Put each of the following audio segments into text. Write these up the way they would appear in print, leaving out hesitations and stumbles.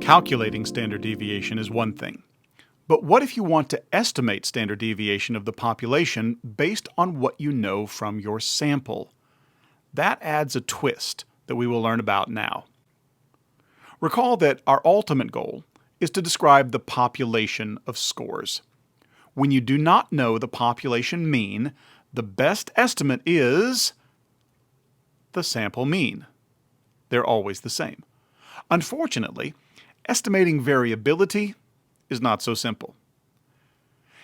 Calculating standard deviation is one thing. But what if you want to estimate standard deviation of the population based on what you know from your sample? That adds a twist that we will learn about now. Recall that our ultimate goal is to describe the population of scores. When you do not know the population mean, the best estimate is the sample mean. They're always the same. Unfortunately, estimating variability is not so simple.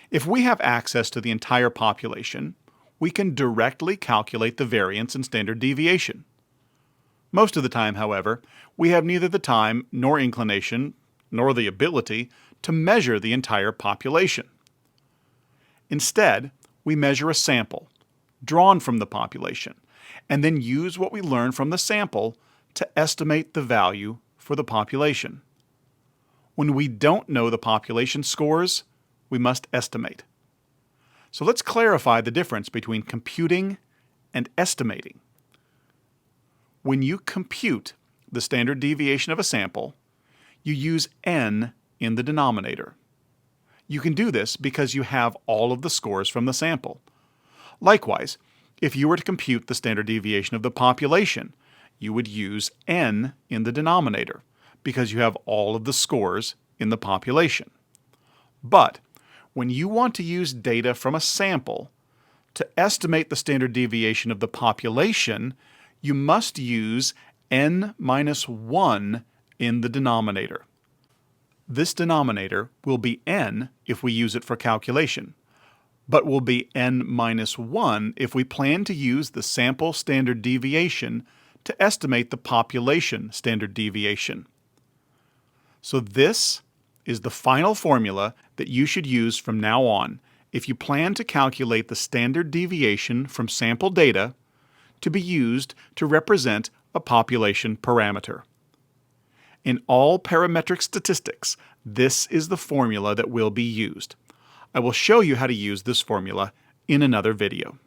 If we have access to the entire population, we can directly calculate the variance in standard deviation. Most of the time, however, we have neither the time nor inclination nor the ability to measure the entire population. Instead, we measure a sample drawn from the population and then use what we learn from the sample to estimate the value for the population. When we don't know the population scores, we must estimate. So let's clarify the difference between computing and estimating. When you compute the standard deviation of a sample, you use n in the denominator. You can do this because you have all of the scores from the sample. Likewise, if you were to compute the standard deviation of the population, you would use n in the denominator because you have all of the scores in the population. But when you want to use data from a sample to estimate the standard deviation of the population, you must use n minus 1 in the denominator. This denominator will be n if we use it for calculation, but will be n minus 1 if we plan to use the sample standard deviation to estimate the population standard deviation. So this is the final formula that you should use from now on if you plan to calculate the standard deviation from sample data to be used to represent a population parameter. In all parametric statistics, this is the formula that will be used. I will show you how to use this formula in another video.